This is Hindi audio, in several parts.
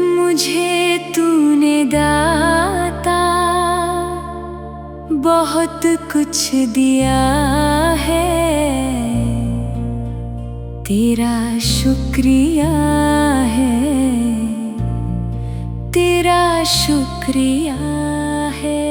मुझे तूने दाता बहुत कुछ दिया है, तेरा शुक्रिया है, तेरा शुक्रिया है।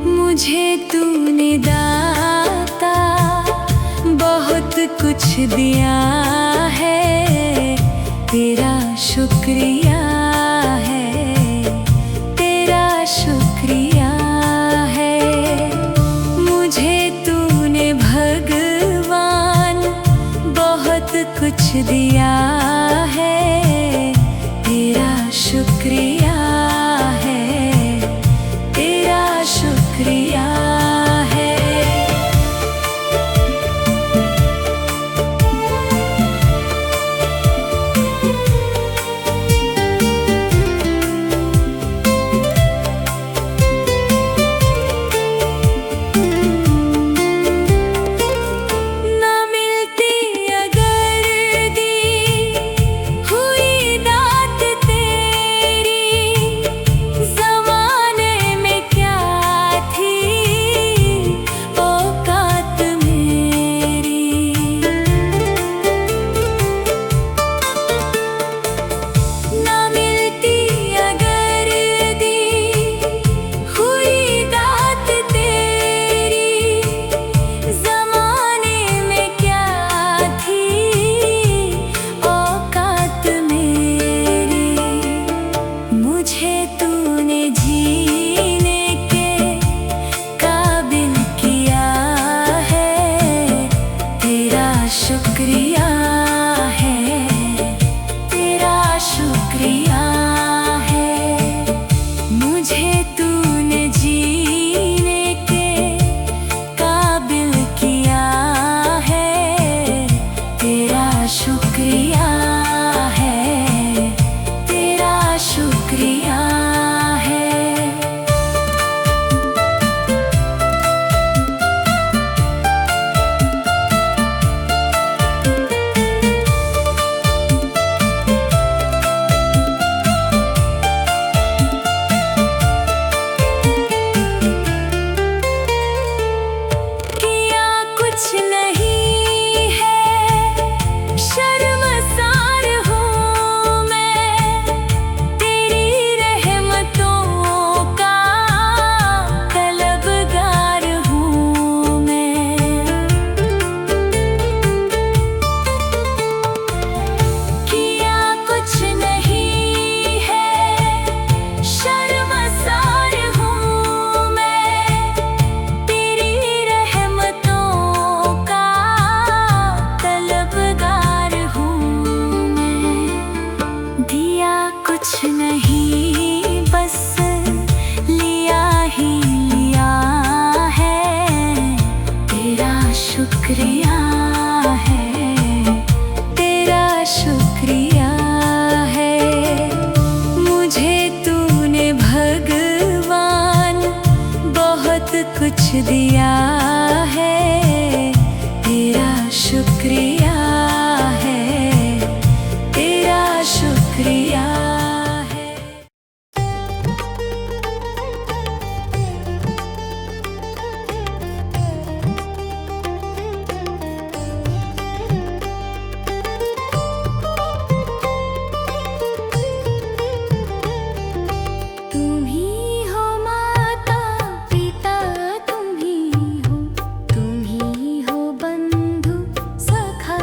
मुझे तूने दाता बहुत कुछ दिया है, तेरा शुक्रिया है, तेरा शुक्रिया है। मुझे तूने भगवान बहुत कुछ दिया है, तेरा शुक्रिया है, तेरा शुक्रिया है। ना मिलती अगर दी हुई दात तेरी, ज़माने में क्या थी औकात मेरी। ना मिलती अगर दी हुई दात तेरी, ज़माने में क्या थी औकात मेरी। मुझे तूने जीने के काबिल किया है, तेरा शुक्रिया है, तेरा शुक्रिया है। मुझे तूने जीने के काबिल किया है, तेरा शुक्रिया है, तेरा शुक्रिया है। किया कुछ नहीं है, शर्मसार हूँ मैं, तेरी रहमतों का तलबगार हूँ मैं। किया कुछ नहीं है, शर्मसार हूँ मैं, तेरी रहमतों का तलबगार हूँ मैं। दिया कुछ नहीं, बस लिया ही लिया है, तेरा शुक्रिया है, तेरा शुक्रिया है। मुझे तूने भगवान बहुत कुछ दिया है, तेरा शुक्रिया है, तेरा शुक्रिया है। तुम ही हो माता पिता, तुम ही हो बंधु सखा।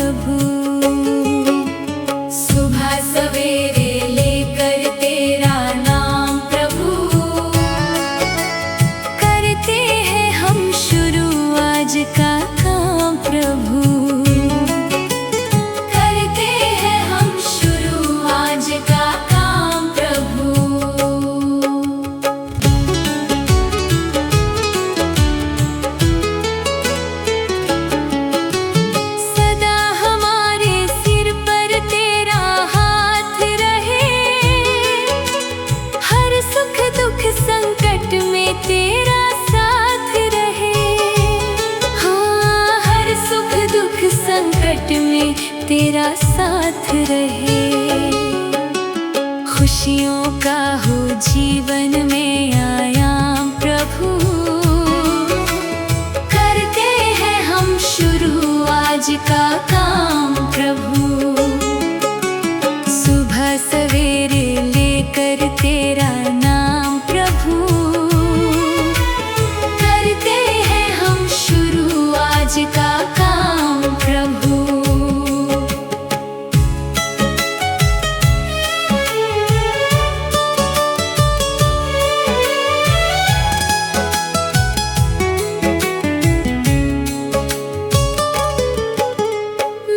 प्रभु। सुबह सवेरे लेकर तेरा नाम प्रभु, करते हैं हम शुरू आज का काम प्रभु। करते हैं हम शुरू आज का काम प्रभु। सदा हमारे सिर पर तेरा हाथ रहे, हर सुख दुख संकट में तेरा साथ रहे। हाँ, हर सुख दुख संकट में तेरा साथ रहे। खुशियों का हो जीवन में आयाम प्रभु, करते हैं हम शुरू आज का काम प्रभु। सुबह सवेरे लेकर तेरा नाम प्रभु, करते हैं हम शुरू आज का काम प्रभु।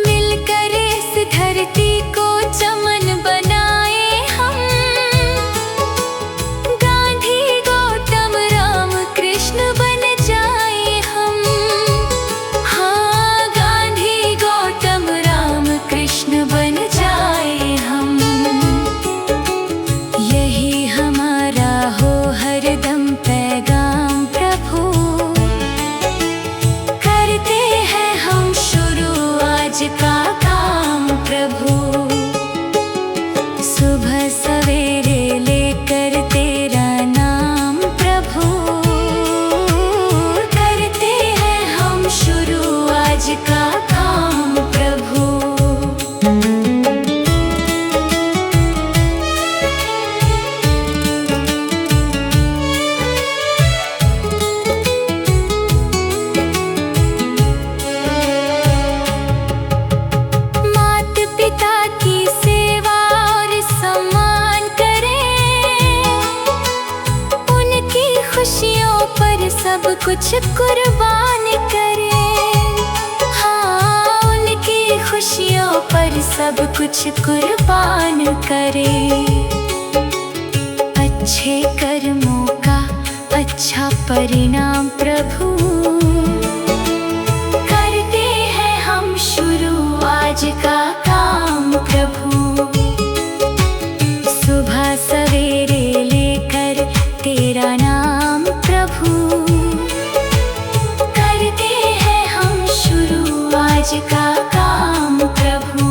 मिलकर इस धरती को चमन बनाए हम, गांधी गौतम राम कृष्ण बन जाए हम। हाँ, गांधी गौतम राम कृष्ण बन जाए हम। यही हमारा हो हरदम पैगाम प्रभु, करते हैं हम शुरू आज का काम प्रभु। सुबह सवेरे लेकर तेरा नाम प्रभु, करते हैं हम शुरू आज का काम प्रभु। मात पिता की सेवा और सम्मान करें, उनकी खुशियों पर सब कुछ कुर्बान करें। हाँ, उनकी खुशियों पर सब कुछ कुर्बान करें। अच्छे कर्मों का अच्छा परिणाम प्रभु, करते हैं हम शुरू आज का काम प्रभु। सुबह सवेरे लेकर तेरा नाम प्रभु, करते हैं हम शुरू आज का काम प्रभु।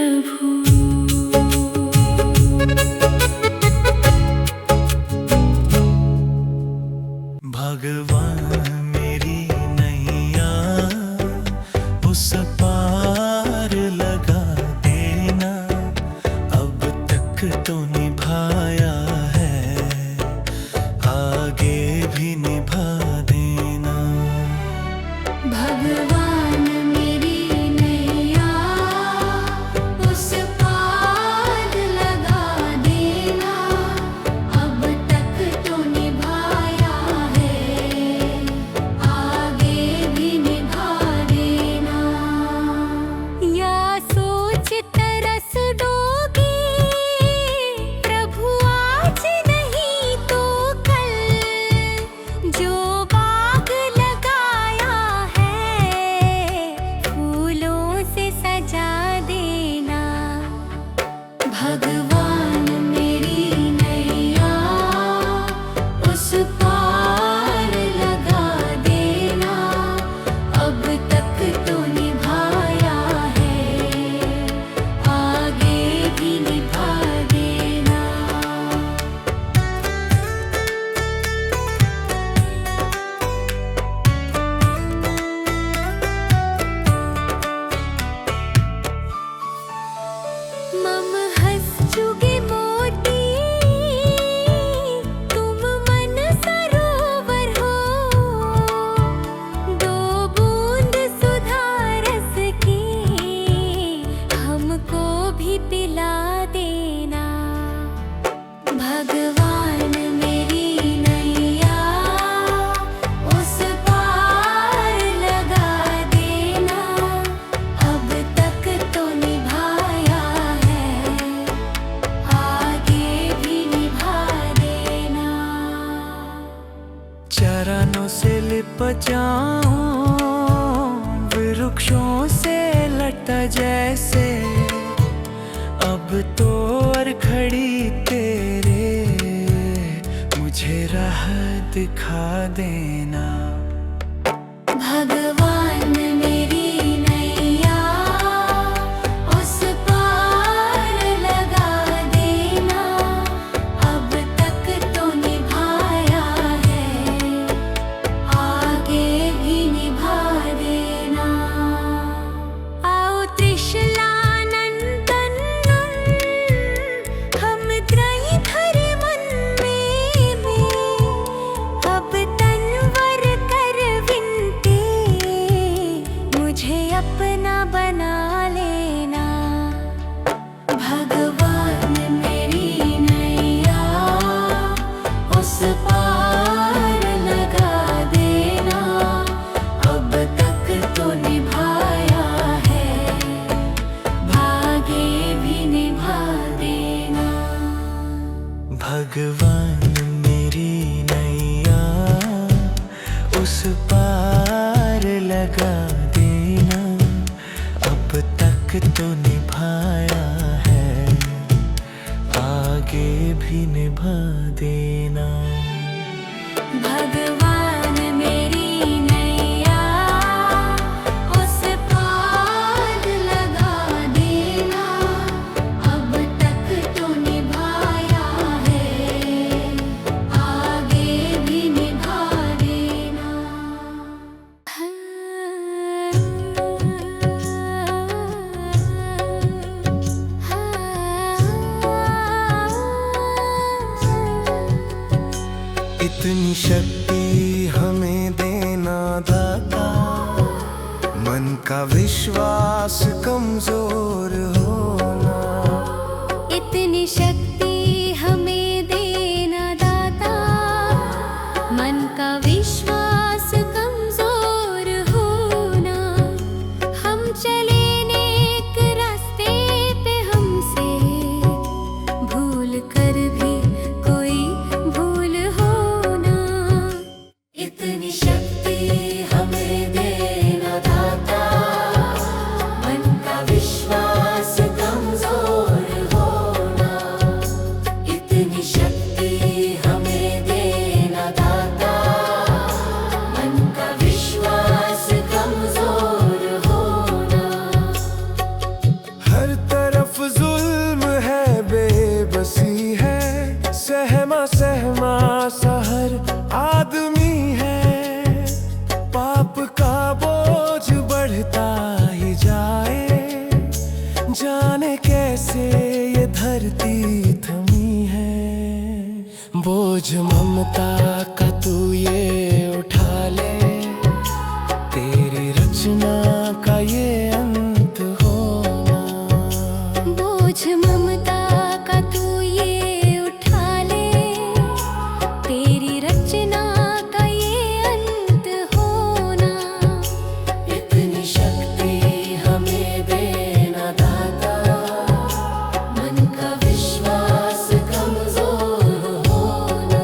प्रभु। भगवान मेरी नैया उस पार लगा देना, अब तक तो निभाया है, आगे भी निभा देना। भगवान मेरी नैया उस पार लगा देना, अब तक तो निभाया है, आगे भी निभा देना। या सोच तरस डोगी प्रभु आज नहीं तो कल, जो बाग लगाया है फूलों से सजा देना। भगवान मेरी नैया उस पार लगा देना, अब तक तो निभाया है, आगे भी निभा देना। मम हंस चुगे मोती तुम मन सरोवर हो, दो बूंद सुधा रस की हमको भी पिला देना। भगवान मेरी नैया उस पार लगा देना, अब तक तो निभाया है, आगे भी निभा देना। चरणों से लिप जाऊं वृक्षों से लटा जैसे, अब तो और खड़ी तेरे मुझे राह दिखा देना। भगवान मेरी नैया उस पार लगा देना, अब तक तो निभाया है, आगे भी निभा देना। आओ त्रिशलानंदन हम त्रयी धर मन में, अब तनवर कर विनती मुझे अपना बना लेना। भगवान मेरी नैया उस पार लगा देना, अब तक तो निभाया है, आगे भी निभा देना। भगवान मेरी नैया उस पार लगा देना, अब तक तो निभाया है, आगे भी निभा देना। भगवान मेरी नैया उस पार लगा देना, अब तक तो निभाया है, आगे भी निभा देना। इतनी शक्ति हमें देना दाता, मन का विश्वास कमजोर होना। इतनी शक्ति हमें देना दाता, मन का विश्वास कमजोर होना। हम चले नेक रास्ते पे, हमसे भूल कर भी कोई भूल होना। इतनी शक्ति हमें देना दाता, मन का विश्वास कमजोर होना। कैसे ये धरती थमी है। बोझ ममता का तू ये उठा ले, तेरी रचना का ये अंत होना। बोझ ममता का तू ये उठा ले, तेरी रचना का ये अंत होना। इतनी शक्ति हमें देना दाता, मन का विश्वास कमजोर होना।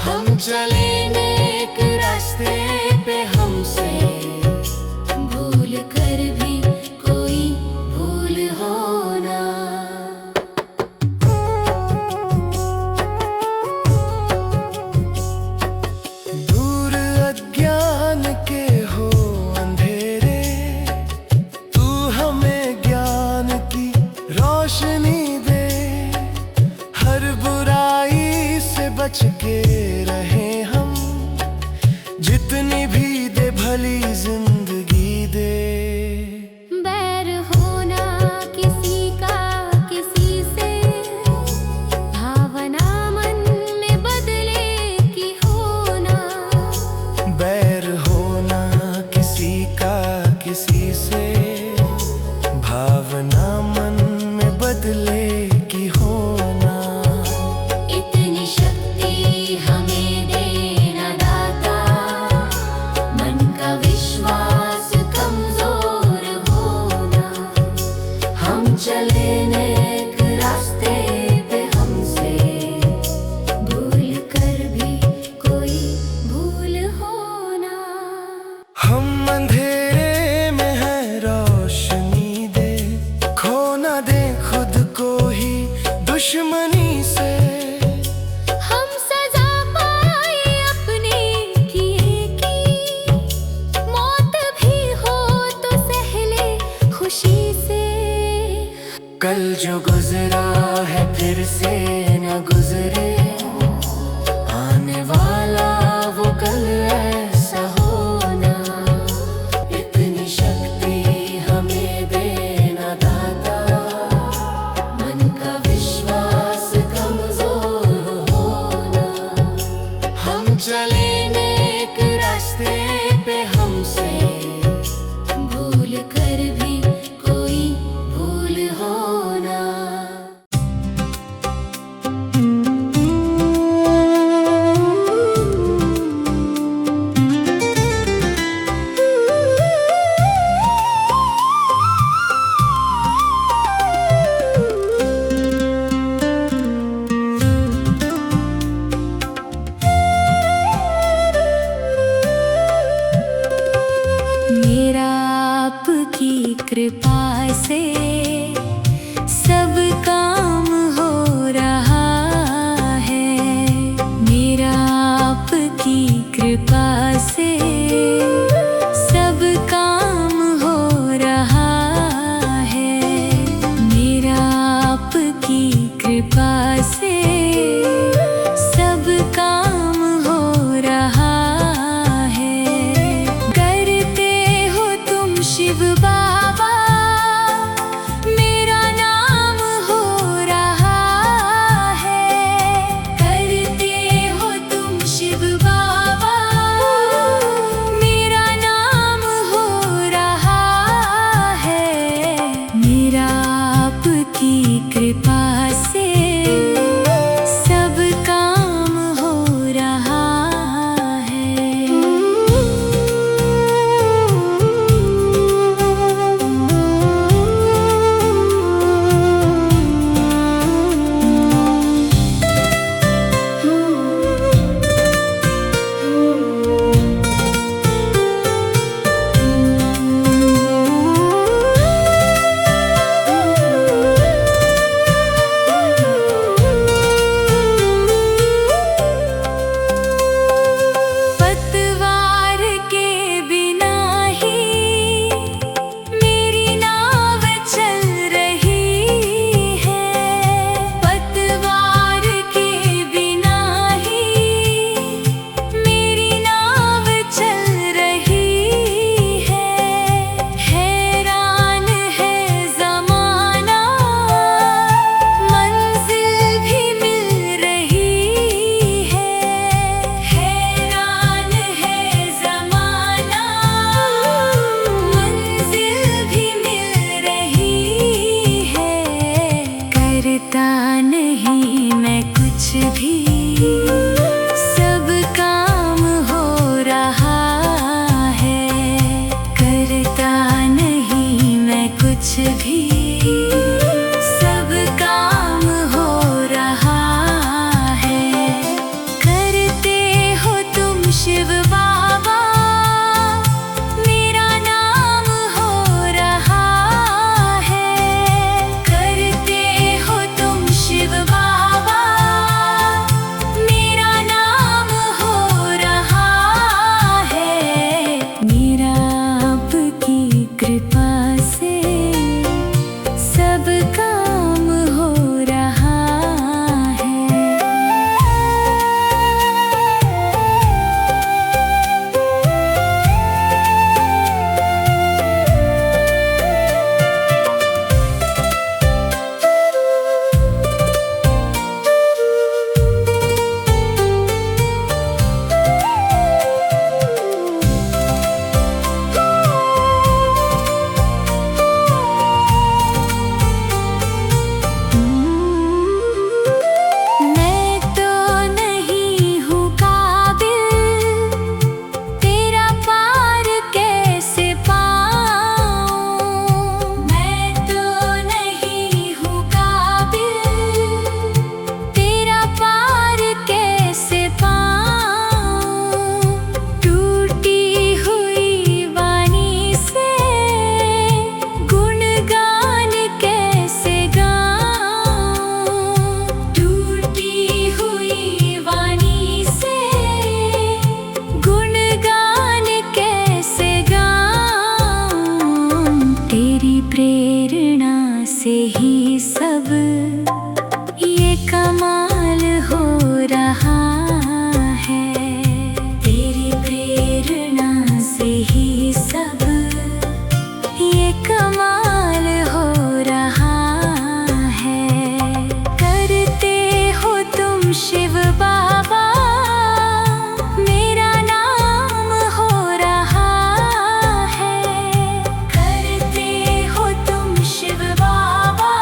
हम चले नेक रास्ते पे, हमसे भूल कर भी कोई भूल होना। दूर अज्ञान के हो अंधेरे, तू हमें ज्ञान की रोशनी दे। हर बुराई से बच के रहे हम, जितनी भी दे भली जिंदगी दे। बैर होना किसी का किसी से, भावना मन में बदले की होना। बैर होना किसी का किसी से, भावना मन में बदले की होना। इतनी शक्ति हमें देना दाता, मन का विश्वास कमजोर होना। हम चले नेक रास्ते पे, हमसे भूल कर भी कोई भूल होना। हम अंधेरे में है रोशनी दे। खो ना दे खुद को ही दुश्मनी से। हम सजा पाए अपने किए की, मौत भी हो तो सहले खुशी से। कल जो गुजरा है फिर से न गुजरे, आने वाला वो कल ऐसा होना। इतनी शक्ति हमें देना दाता, मन का विश्वास कमजोर होना। हम चले नेक रास्ते पे, हमसे भूल कर भी कोई भूल होना। मेरा आपकी कृपा से सब काम हो रहा है। मेरा आपकी कृपा से सब काम हो रहा है। मेरा आपकी कृपा से सब काम हो रहा है। करते हो तुम शिव बाबा, मेरा नाम हो रहा है। करते हो तुम शिव बाबा, मेरा नाम हो रहा है। मेरा आपकी कृपा से सब काम हो रहा है। से ही सब ये कमाल हो रहा है। तेरी प्रेरणा से ही सब ये कमाल हो रहा है। करते हो तुम शिव बाबा, मेरा नाम हो रहा है। करते हो तुम शिव बाबा,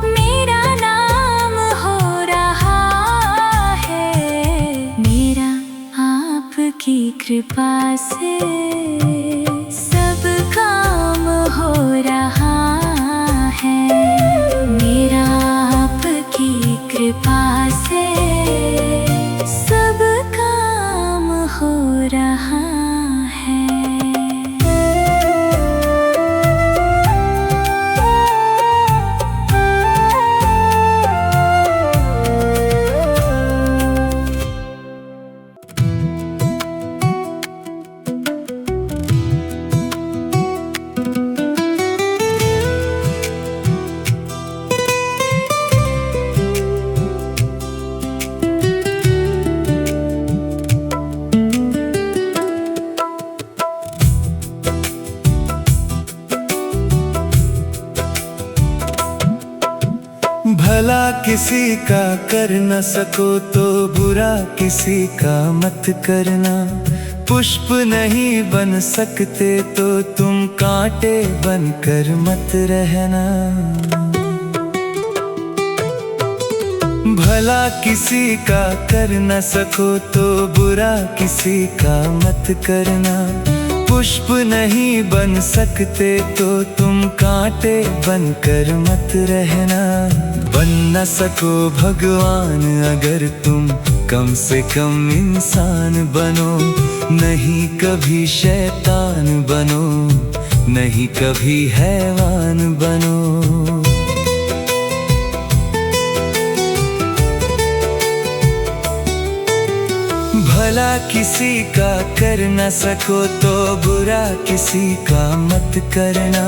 मेरा नाम हो रहा है। मेरा आपकी कृपा से सब काम हो रहा है। मेरा आपकी कृपा से सब काम हो रहा है। भला किसी का कर न सको तो बुरा किसी का मत करना। पुष्प नहीं बन सकते तो तुम कांटे बनकर मत रहना। भला किसी का कर न सको तो बुरा किसी का मत करना। पुष्प नहीं बन सकते तो तुम कांटे बनकर मत रहना। बन न सको भगवान अगर तुम कम से कम इंसान बनो। नहीं कभी शैतान बनो, नहीं कभी हैवान बनो। भला किसी का कर न सको तो बुरा किसी का मत करना।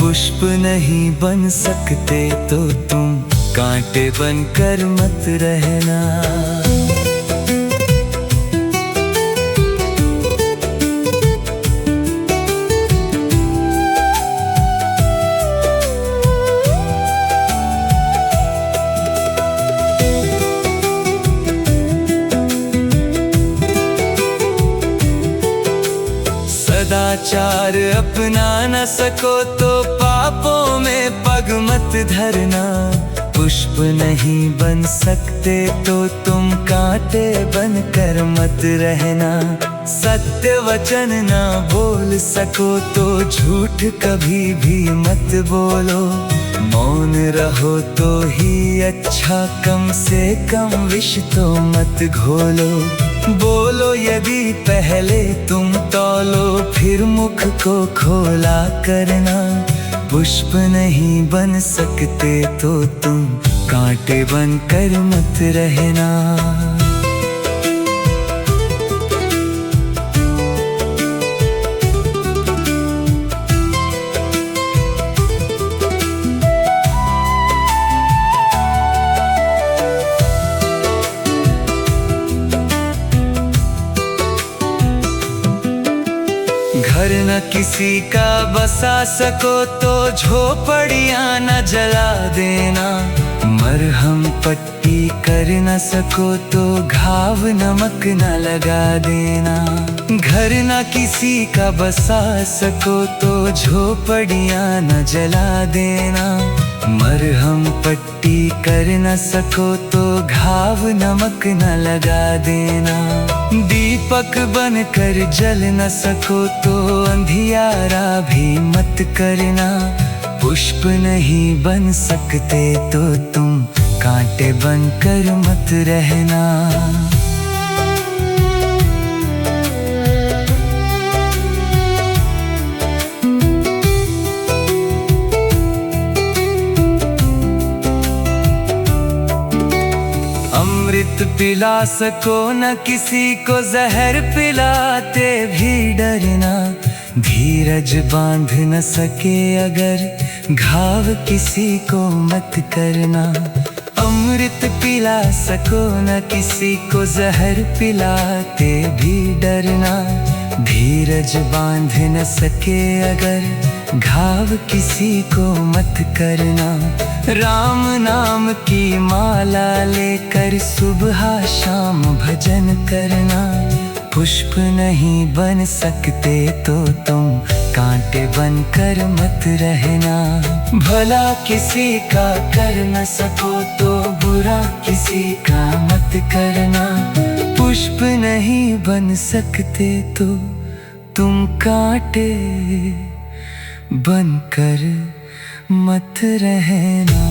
पुष्प नहीं बन सकते तो तुम कांटे बनकर मत रहना। सदाचार अपना न सको तो पापों में पग मत धरना। पुष्प नहीं बन सकते तो तुम कांटे बनकर मत रहना। सत्य वचन ना बोल सको तो झूठ कभी भी मत बोलो। मौन रहो तो ही अच्छा, कम से कम विष तो मत घोलो। बोलो यदि पहले तुम तौलो फिर मुख को खोला करना। पुष्प नहीं बन सकते तो तुम कांटे बनकर मत रहना। घर न किसी का बसा सको तो झोपड़ियाँ न जला देना। मरहम पट्टी कर न सको तो घाव नमक न लगा देना। घर न किसी का बसा सको तो झोपड़ियाँ न जला देना। मरहम पट्टी कर न सको तो घाव नमक न लगा देना। दीपक बनकर जल न सको तो अंधियारा भी मत करना। पुष्प नहीं बन सकते तो तुम कांटे बनकर मत रहना। अमृत पिला सको न किसी को जहर पिलाते भी डरना। धीरज बांध न सके अगर घाव किसी को मत करना, अमृत पिला सको न किसी को, जहर पिलाते भी डरना। धीरज बांध न सके अगर घाव किसी को मत करना। राम नाम की माला लेकर सुबह शाम भजन करना। पुष्प नहीं बन सकते तो तुम कांटे बनकर मत रहना। भला किसी का कर न सको तो बुरा किसी का मत करना। पुष्प नहीं बन सकते तो तुम कांटे बनकर मत रहना।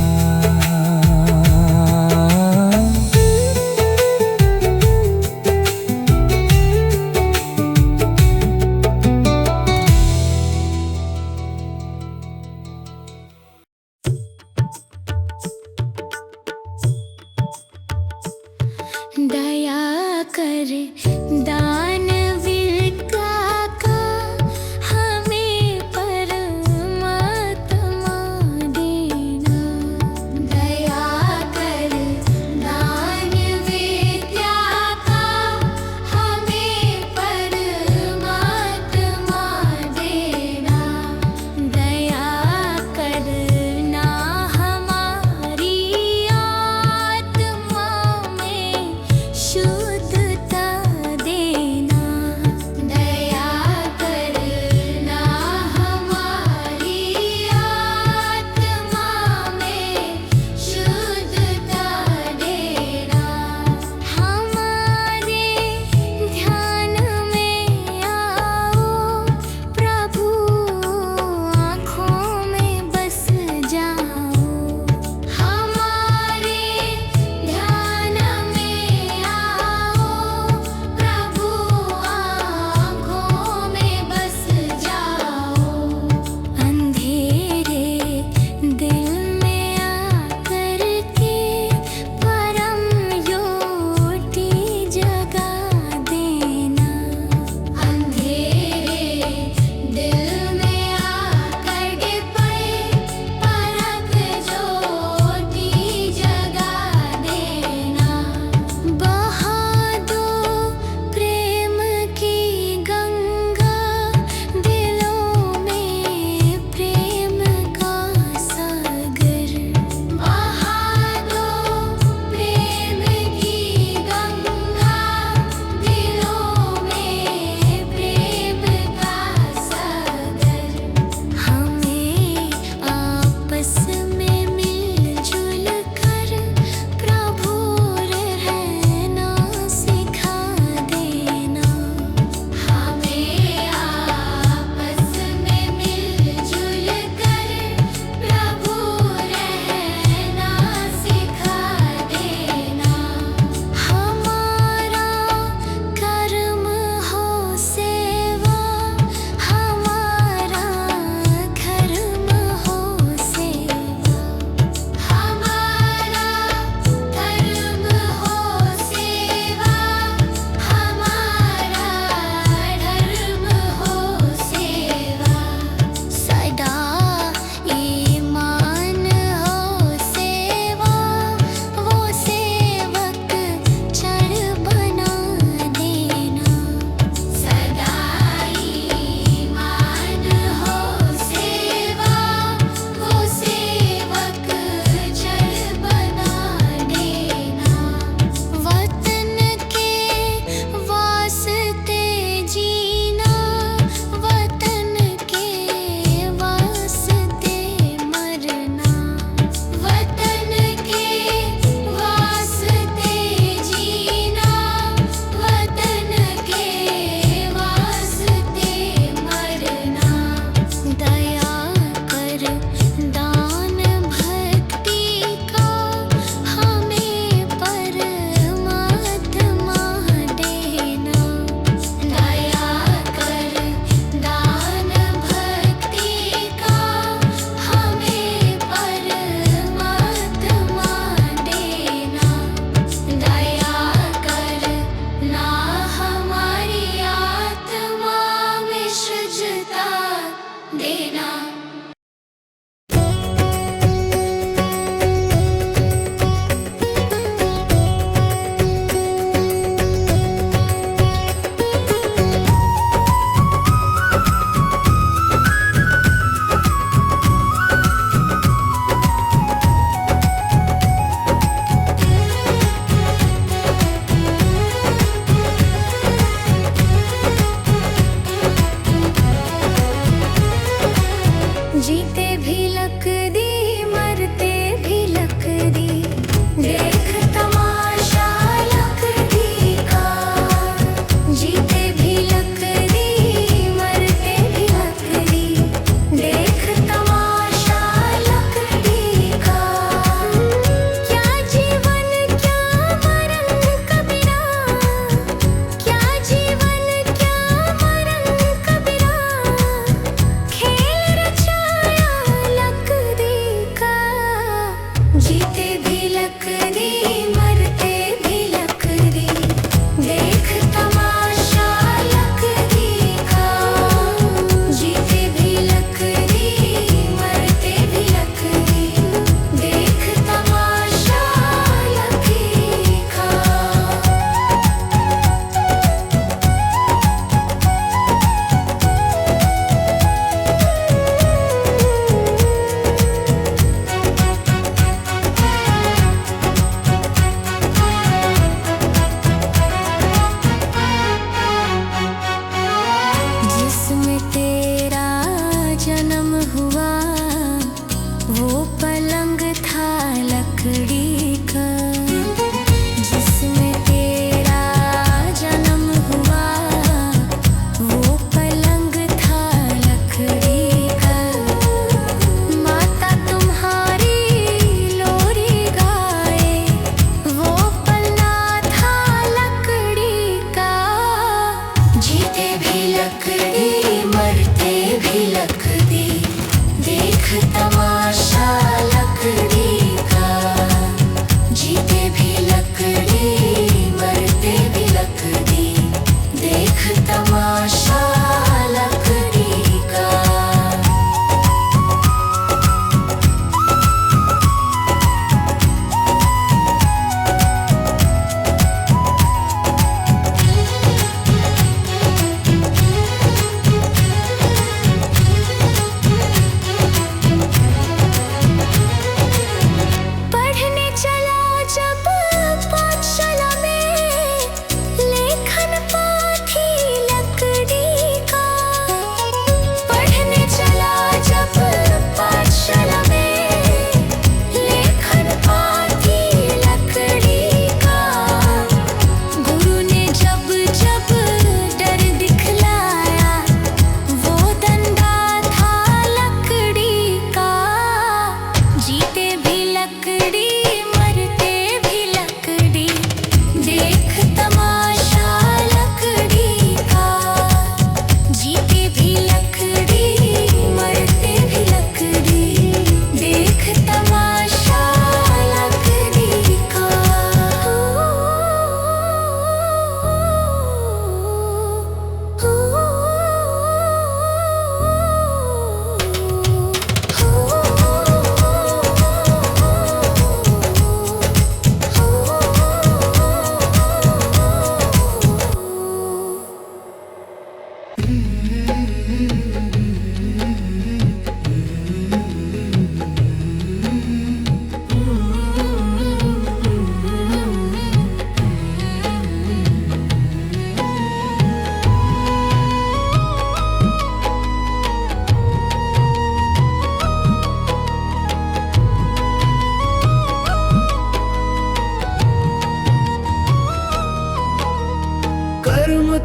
दया कर दानवीर का हमें परमात्मा देना। दया कर दानवीर का हमें परमात्मा देना। दया करना हमारी आत्मा में शुद्धता देना।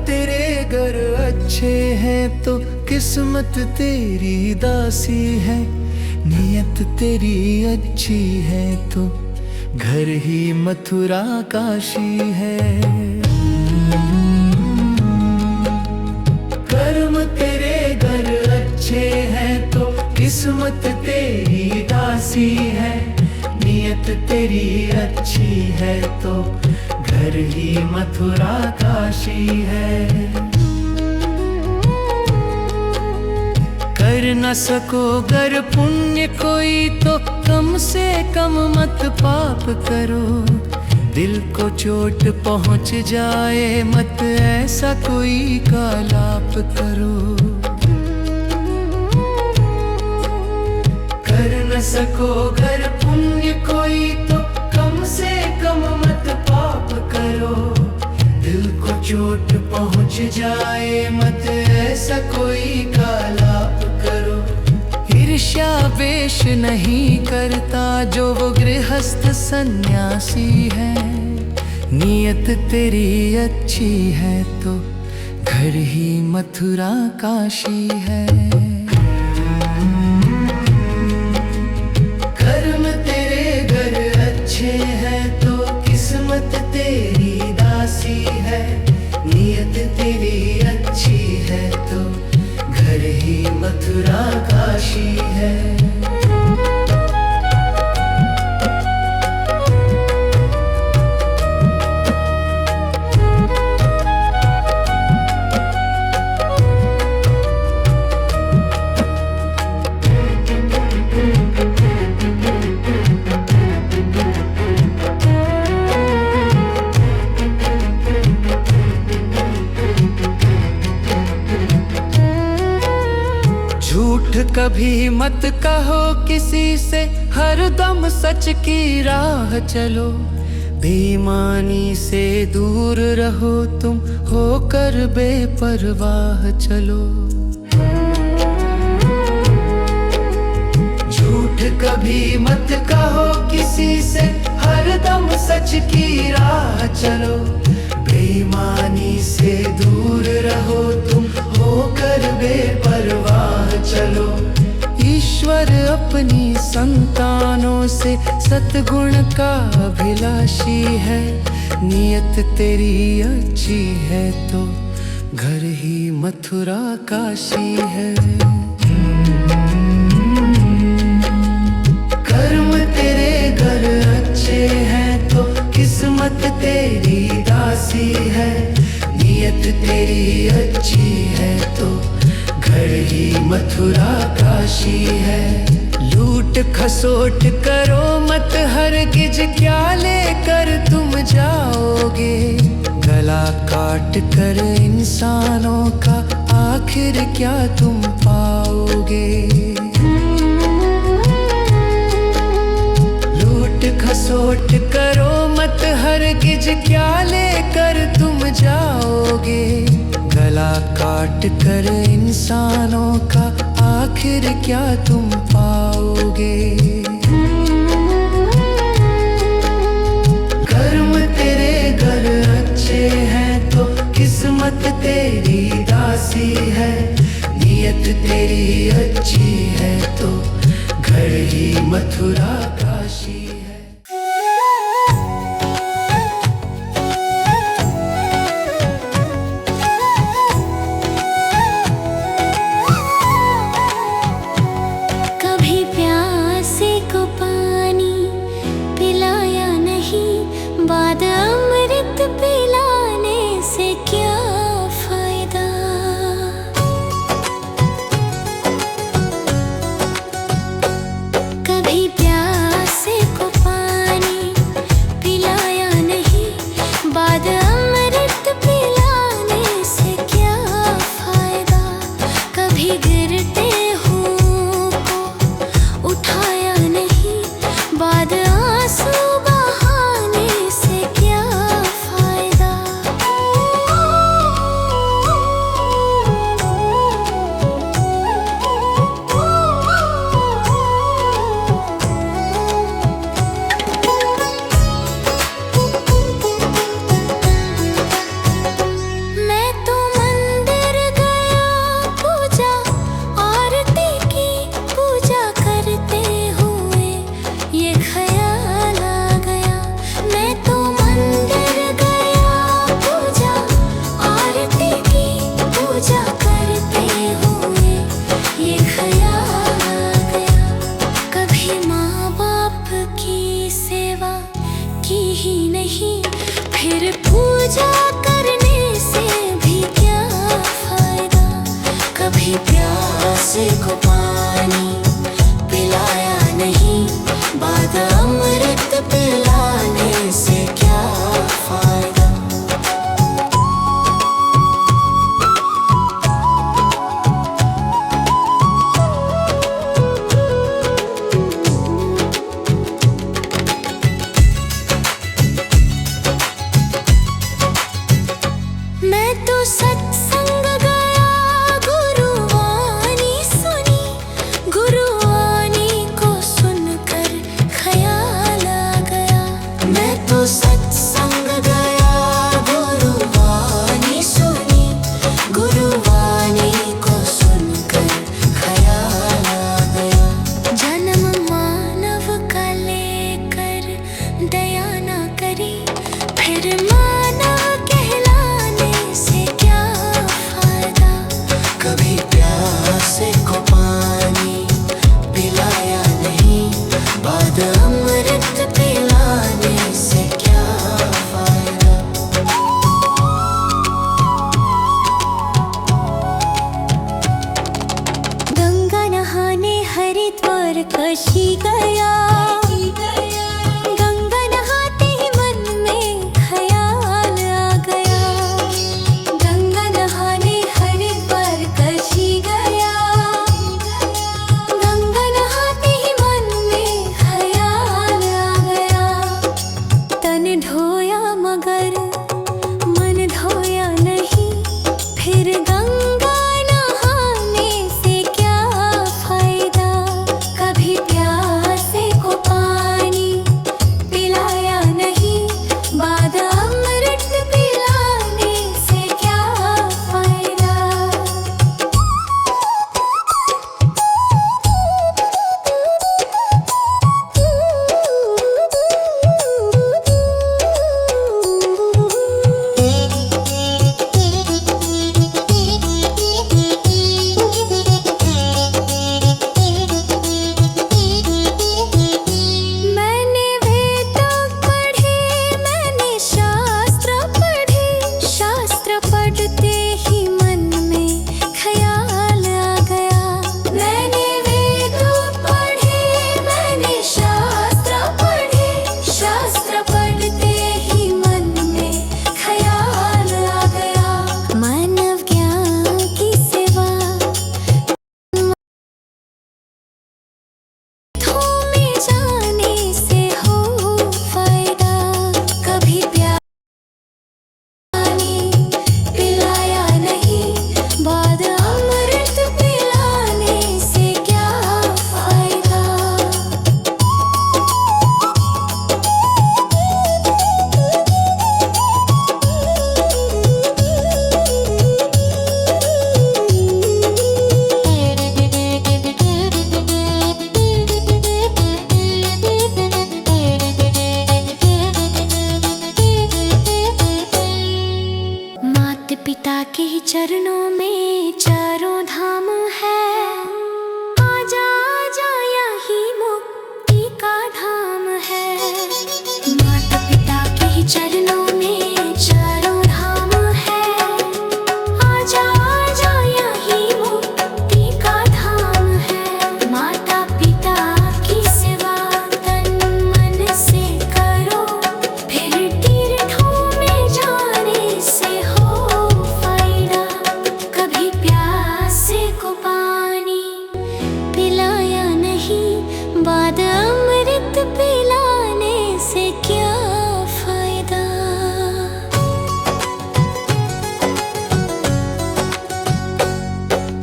तेरे घर अच्छे हैं तो किस्मत तेरी दासी है, नियत तेरी अच्छी है तो घर ही मथुरा काशी है। कर्म तेरे घर अच्छे हैं तो किस्मत तेरी दासी है, नियत तेरी अच्छी है तो घर ही मथुरा काशी है। कर न सको गर पुण्य कोई तो कम से कम मत पाप करो, दिल को चोट पहुंच जाए मत ऐसा कोई कालाप करो। कर न सको गर पुण्य कोई तो कम से कम मत पाप करो, दिल को चोट पहुंच जाए मत ऐसा कोई कालाप करो। ईर्ष्या वेश नहीं करता जो वो गृहस्थ सन्यासी है, नियत तेरी अच्छी है तो घर ही मथुरा काशी है। कर्म तेरे घर अच्छे हैं तो किस्मत तेरी दासी है, नियत तेरी अच्छी है तो घर ही मथुरा काशी है। झूठ कभी मत कहो किसी से, हरदम सच की राह चलो, बेईमानी से दूर रहो तुम होकर बेपरवाह चलो। झूठ कभी मत कहो किसी से, हरदम सच की राह चलो, बेईमानी से दूर रहो तुम होकर बेपरवाह चलो। ईश्वर अपनी संतानों से सतगुण का अभिलाषी है, नियत तेरी अच्छी है तो घर ही मथुरा काशी है। कर्म तेरे घर अच्छे हैं तो किस्मत तेरी दासी है, नियत तेरी अच्छी है तो घर ही मथुरा काशी है। लूट खसोट करो मत हरगिज, क्या लेकर तुम जाओगे, गला काट कर इंसानों का आखिर क्या तुम पाओगे। लूट खसोट करो मत हरगिज, क्या लेकर तुम जाओगे, गला काट कर इंसानों का आखिर क्या तुम पाओगे। कर्म तेरे घर अच्छे हैं तो किस्मत तेरी दासी है, नियत तेरी अच्छी है तो घर ही मथुरा काशी है। कभी प्यासे को पानी पिलाया नहीं, बाद अमृत पिलाने से क्या फायदा। कभी प्यासे को नहीं, फिर पूजा करने से भी क्या फायदा। कभी प्यासे को पानी पिलाया नहीं, बाद अमृत पिलाने से क्या फायदा। मैं तो सत्संग गया, गुरुवाणी सुनी, गुरुवाणी को सुनकर ख्याल आ गया। मैं तो सत्संग गया, गुरुवाणी सुनी, गुरुवाणी को सुनकर ख्याल आ गया। जन्म मानव का लेकर दया ना करी, फिर मानव कहलाने से क्या फायदा। कभी प्यासे को पानी पिलाया नहीं, बाद अमृत पिलाने से क्या फायदा। गंगा नहाने हरिद्वार काशी गया, गंगा नहाते ही मन में ख्याल आ गया। गंगा नहाने हरिद्वार काशी गया, गंगा नहाते ही मन में ख्याल आ गया। तन धोया मगर मन धोया नहीं, फिर गंगा नहाने से क्या फायदा। कभी प्यासे को पानी पिलाया नहीं, बाद अमृत पिलाने से क्या फायदा। मैंने वेद पढ़े, मैंने शास्त्र पढ़े, शास्त्र पढ़ते ही मन में ख्याल आ गया। मैंने वेद पढ़े, मैंने शास्त्र पढ़े, शास्त्र पढ़ते ही मन में ख्याल आ गया। मानव ज्ञान की सेवा में जाने से हो फायदा। कभी पानी पिलाया नहीं, बाद अमृत पिलाने से क्या फायदा। माता पिता के ही चरणों में चारों धाम है। आजा आजा यही मुक्ति का धाम है। माता पिता के ही चरणों में चारों धाम है। आजा आजा यही मुक्ति का धाम है। माता पिता की सेवा तन मन से करो, फिर तीर्थों में जाने से हो फायदा। कभी प्यासे को पानी पिलाया नहीं, बाद अमृत पिलाने से क्या फायदा।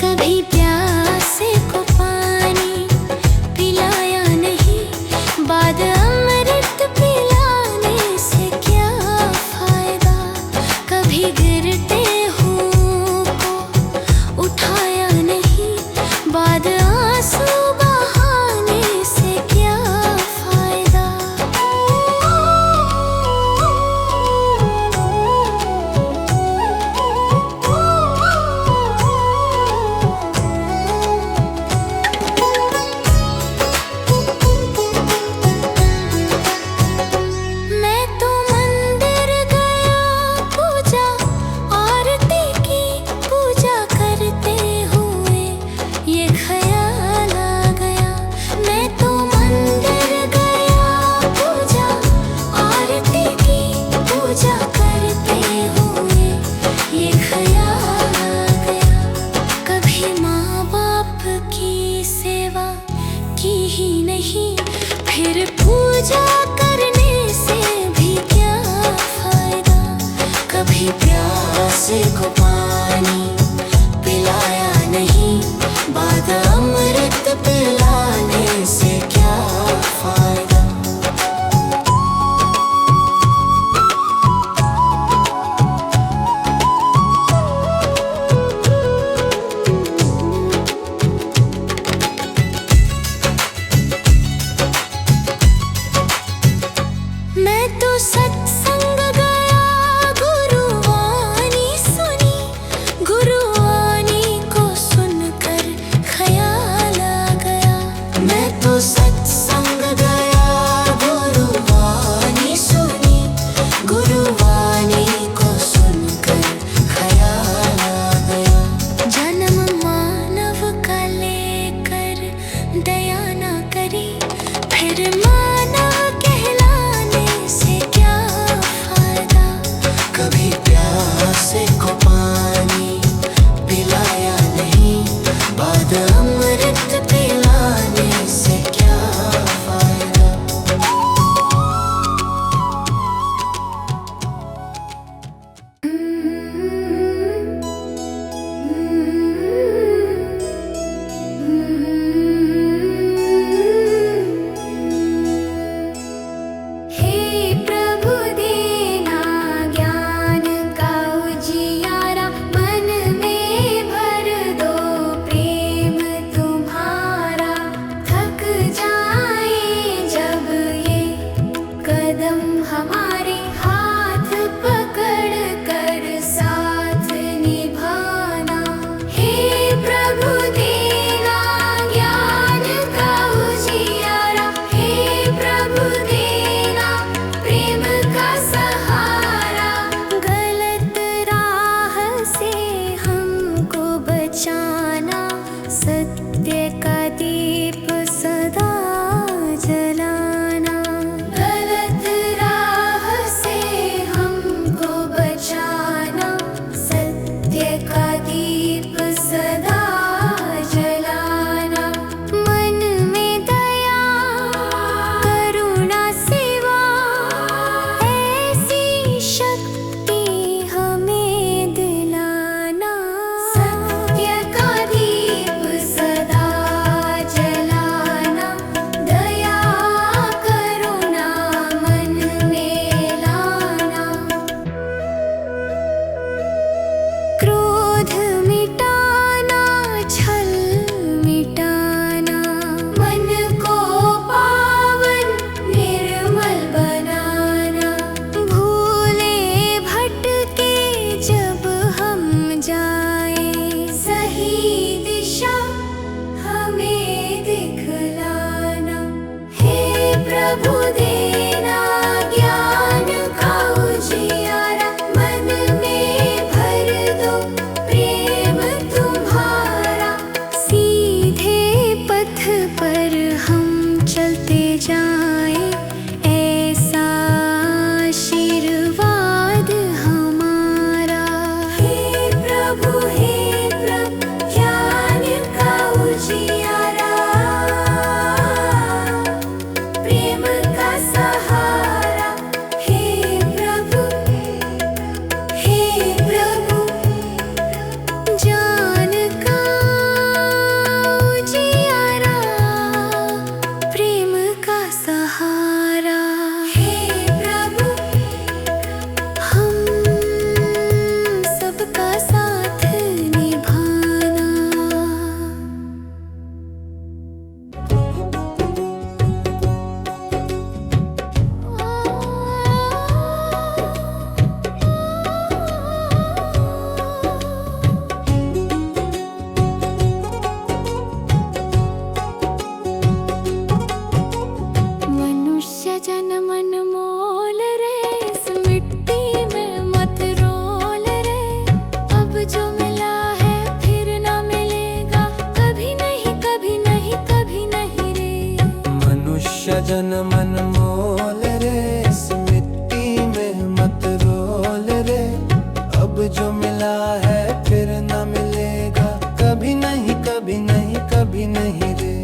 कभी प्यासे को पानी पिलाया नहीं, बाद अमृत पिलाने से क्या फायदा। कभी गिरते हुओं को उठाया नहीं, बाद आंसू बहाने से क्या फायदा। पूजा करने से भी क्या फायदा, कभी प्यासे को पानी पिलाया नहीं, बाद अमृत पिलाने से क्या फायदा। मैं तो सत्संग गया, गुरुवाणी सुनी, गुरुवाणी को सुनकर ख्याल आ गया। मैं तो सत्संग गया, गुरुवाणी सुनी, गुरुवाणी को सुनकर ख्याल आ गया। जन्म मानव का लेकर दया न करी, फिर मानव कहलाने से क्या फायदा, कभी प्यासे को पानी पिलाया नहीं, बाद अमृत पिलाने से क्या फायदा। हे प्रभु देना ज्ञान का उजियारा, मन में भर दो प्रेम तुम्हारा। थक जाए जब ये कदम हमारे, हाथ पकड़ कर साथ निभाना। हे प्रभु देना ज्ञान का उजियारा, हे प्रभु देना प्रेम का सहारा। गलत राह से हमको बचाना, सत्य का दीप सदा जलाना। गलत राह से हमको बचाना, सत्य का दीप सदा जलाना। मन में दया करुणा सेवा, ऐसी शक्ति हमें दिलाना। सत्य का दीप सदा जलाना, दया करुणा मन में लाना। क्रोध मिटाना, छल मिटाना, मन को पावन निर्मल बनाना। भूले भटके जब हम जाए, सही दिशा हमें दिखलाना। हे प्रभु देना ज्ञान का उजियारा, मन में भर दो प्रेम तुम्हारा। सीधे पथ पर हम चलते जाएं, ऐसा आशीर्वाद हमारा। हे प्रभु ज्ञान का उजियारा, प्रेम का सहारा। हे प्रभु ज्ञान का उजियारा, प्रेम का सहारा। हे प्रभु हम सबका साथ निभाना। मनुष्य जन्म अनमोल रे, इस मिट्टी में मत रोल रे। अब जो मिला है फिर ना मिलेगा, कभी नहीं कभी नहीं कभी नहीं रे। मनुष्य जन्म अनमोल रे, इस मिट्टी में मत रोल रे। अब जो मिला है फिर न मिलेगा, कभी नहीं कभी नहीं कभी नहीं रे।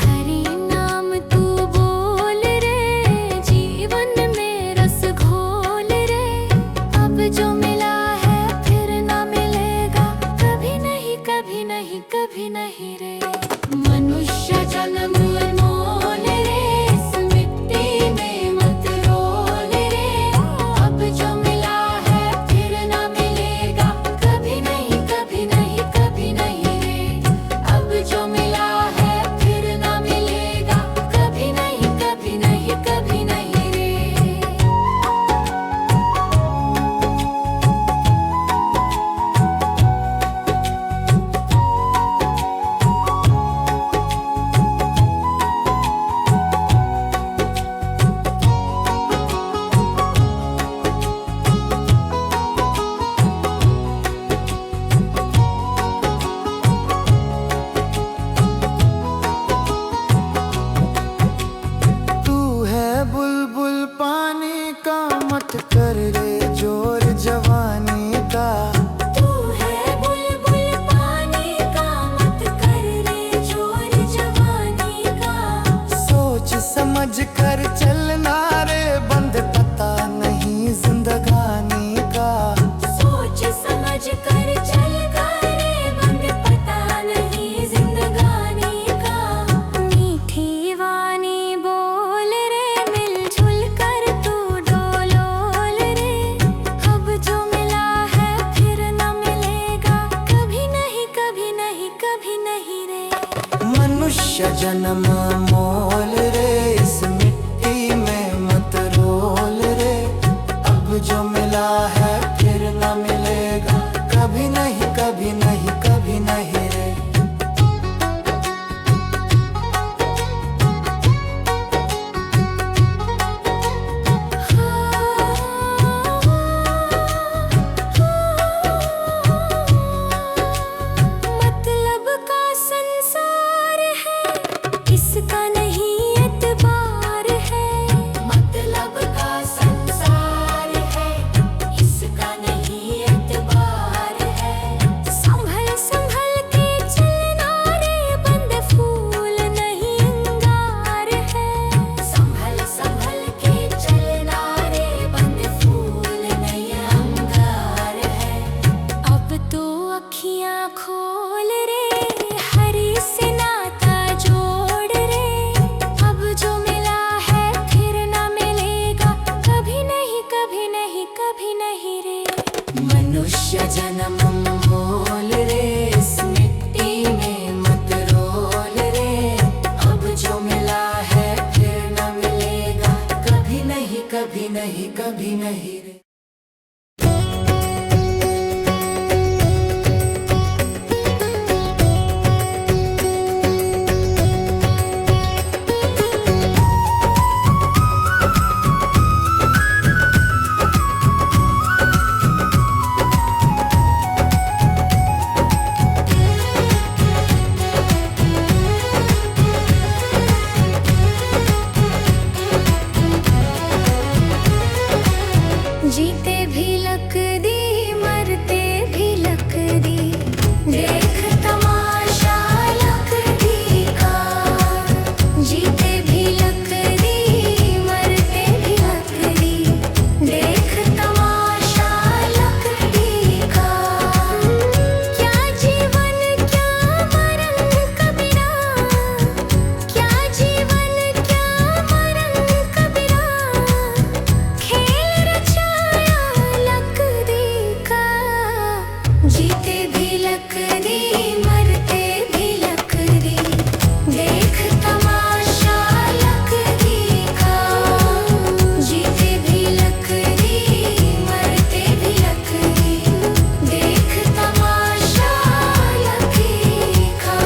हरि नाम तू बोल रे, कभी नहीं कभी नहीं रे। जीते भी लक दी, मरते भी लक दी, देख तमाशा लक दी का। जीते भी लक दी, मरते भी लक दी, देख तमाशा लक दी का। क्या जीवन क्या मरण कबीरा, क्या जीवन क्या मरण कबीरा, खेल रचाया लक दी का। जीते भी लक दी, मरते भी लक दी, देख तमाशा लक दी का। जीते भी लक दी, मरते भी लक दी, देख तमाशा लक दी का।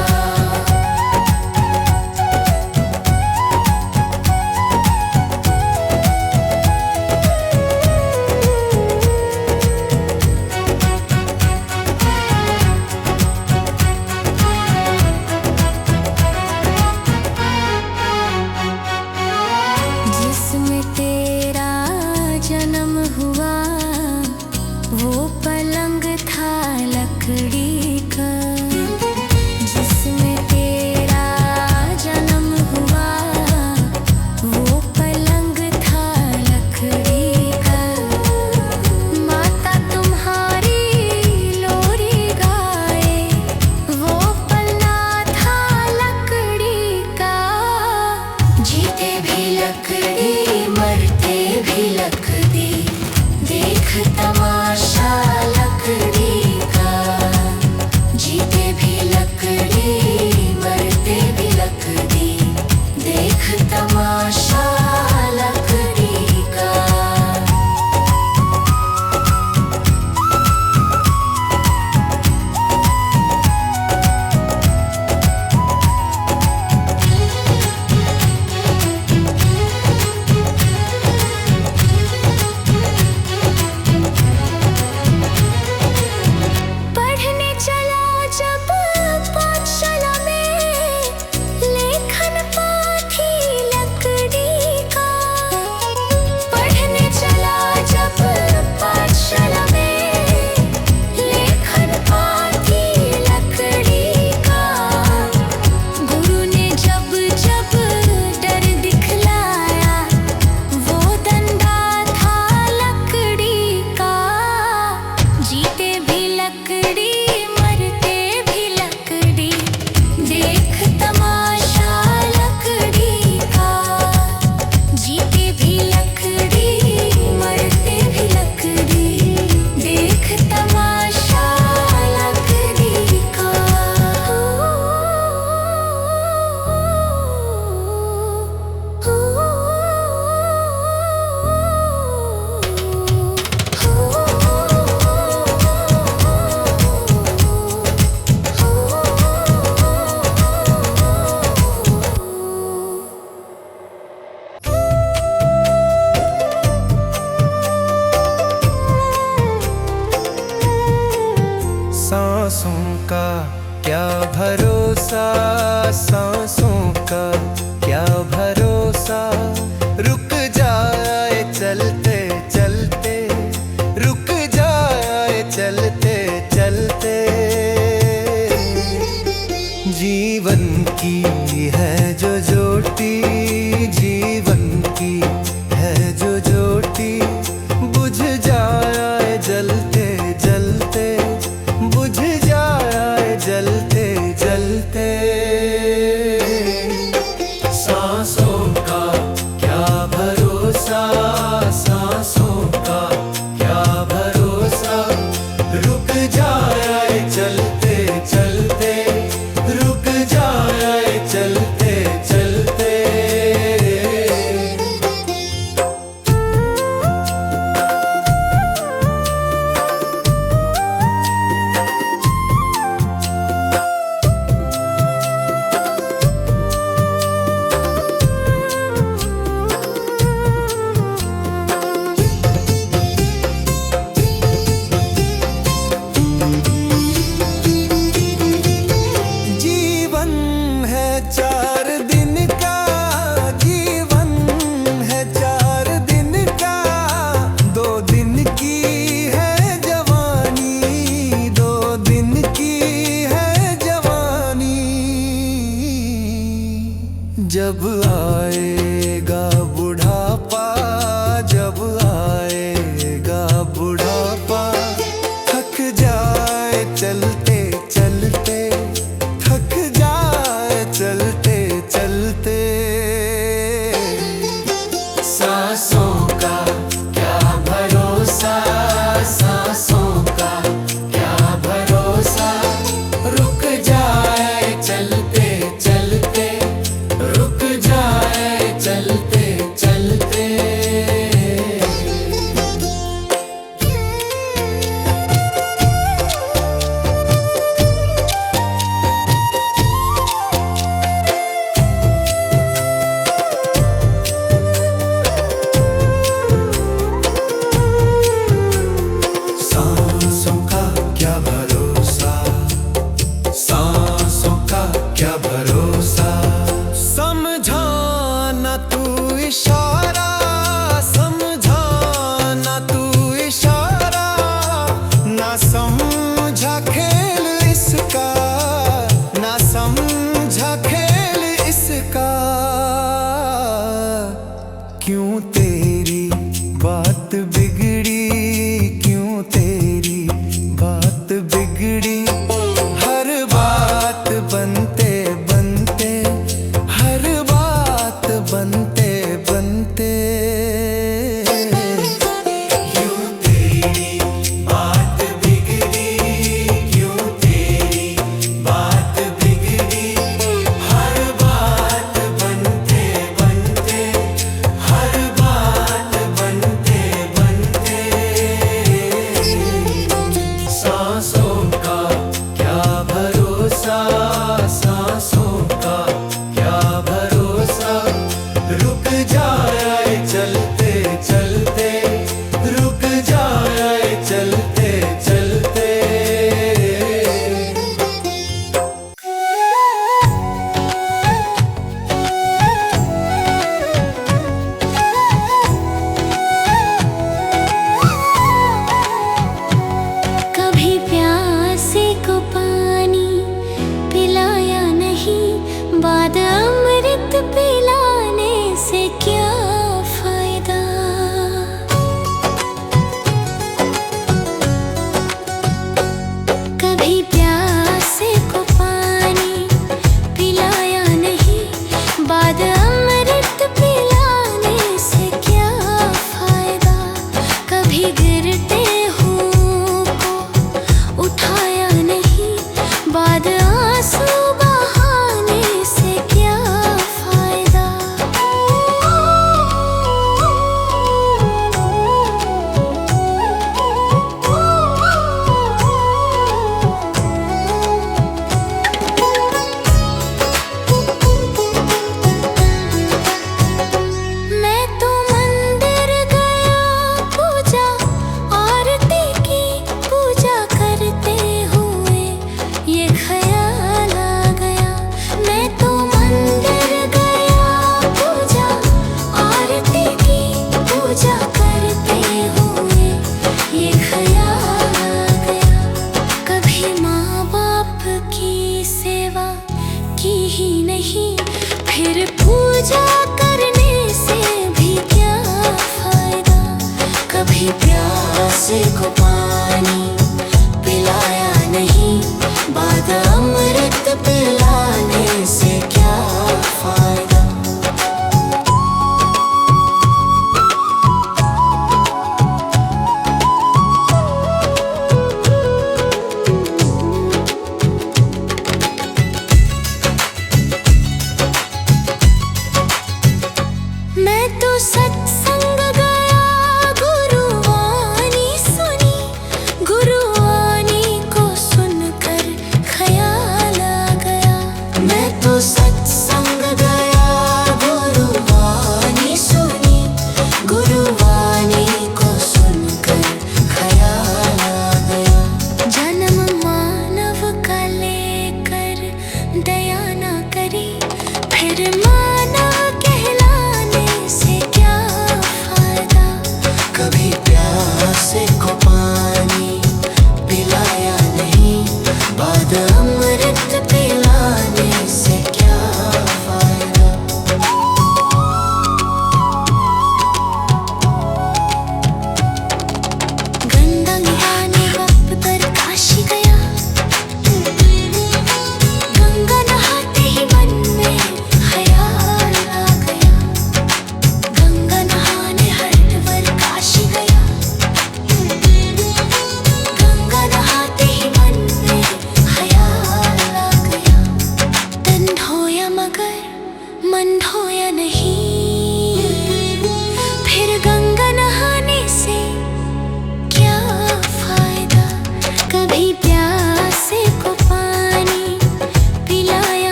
जिसमें तेरा जन्म हुआ, वो पलंग था लकड़ी का। जिसमें तेरा जन्म हुआ, वो पलंग था लकड़ी का। माता तुम्हारी लोरी गाए, वो पलना था लकड़ी का। जीते भी लकड़ी, मरते भी लकड़ी, देख तमाशा लकड़ी का। जीते भी लकड़ी, मरते भी लकड़ी, देख तमाशा लकड़ी का। पढ़ने चला जब पाठशाला में, लेखन पाथी लकड़ी का। पढ़ने चला जब पाठशाला में, लेखन पाथी लकड़ी का। गुरु ने जब जब डर दिखलाया, वो डंडा था लकड़ी का। जीते भी लकड़ी, मरते भी लकड़ी, देख तमाशा लकड़ी का। जीते भी लकड़ी, मरते भी लकड़ी, देख तमाशा लकड़ी का। सांसों का क्या भरोसा, सांसों का क्या भरोसा। रुक जाए चलते चलते, रुक जाए चलते चलते। जीवन की है जो ज्योति, जीवन की है जो ज्योति, बुझ जाए जलते जलते, बुझ जाए जलते जलते। सांसों का क्या भरोसा, सांसों का क्या भरोसा। रुक जाए चलते चलते, रुक जाए चलते चलते। सांसों का क्या भरोसा, सांसों का क्या भरोसा। रुक जाए चलते चलते, रुक जाए चलते चलते। सांसों का क्या भरोसा, सांसों का क्या भरोसा। समझा ना तू इशारा, समझा ना तू इशारा। ना समझा खेल इसका, ना समझा खेल इसका। क्यों तेरी बात बिगड़ी, क्यों तेरी बात बिगड़ी। हर बात बनते बनते, हर बात बनते बनते। क्यों तेरी बात बिगड़ी, क्यों तेरी बात बिगड़ी। हर बात बनते बनते, हर बात बनते बनते। सांसों का क्या भरोसा, सांसों का क्या भरोसा। रुक जाए चलते चलते, रुक जाए चलते चलते। कभी प्यासे को पानी पिलाया नहीं, बाद अमृत पिलाने से क्या फायदा। कभी प्यासे को पानी पिलाया नहीं, बाद अमृत पिलाने से क्या फायदा। कभी गिरते हुओं को उठाया नहीं, बाद आंसू बहाने से क्या फायदा। मैं तो मंदिर गया, पूजा आरती की, पूजा करते हुए ये ख्याल आ गया। मैं तो मंदिर गया, पूजा आरती की, पूजा करते हुए ये ख्याल आ गया। कभी माँ बाप की सेवा की ही नहीं, फिर पूजा करने से भी क्या फायदा। कभी प्यासे को पानी पिलाया नहीं, बाद अमृत पिलाने से क्या फायदा। मैं तो सत्संग गया, गुरुवाणी सुनी,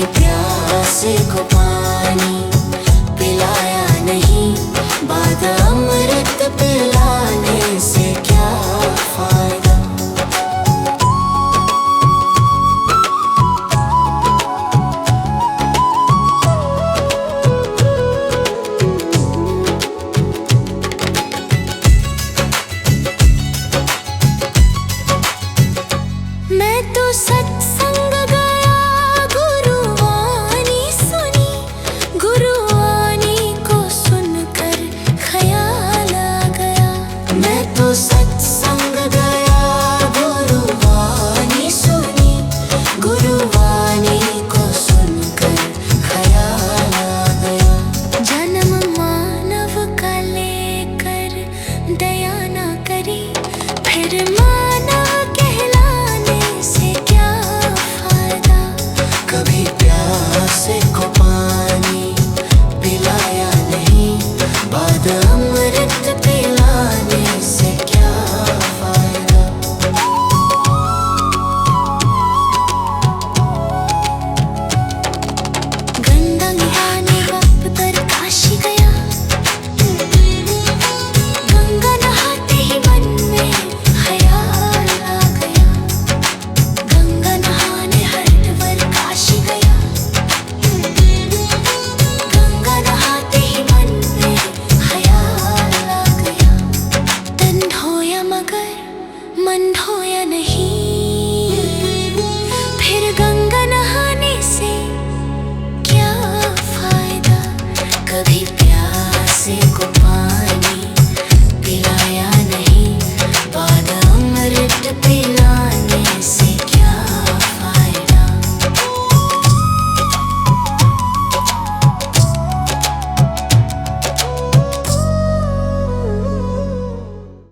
प्यासे को